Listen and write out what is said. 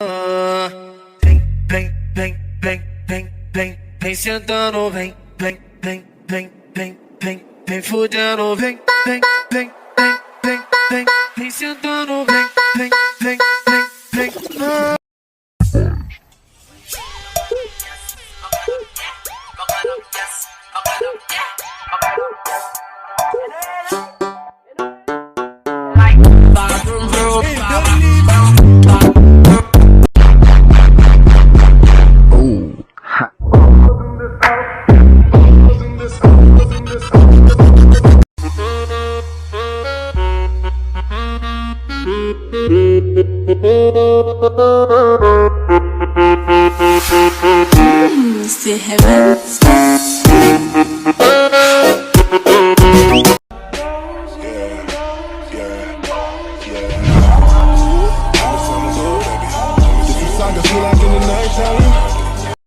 Vem, vem, vem, vem, vem, vem, vem sentando, vem, vem, vem, vem, vem, vem, vem fudendo, vem, vem, vem, vem, vem, vem, vem sentando, vem, vem, vem, vem, vem. C'est heaven. Feel like in the nighttime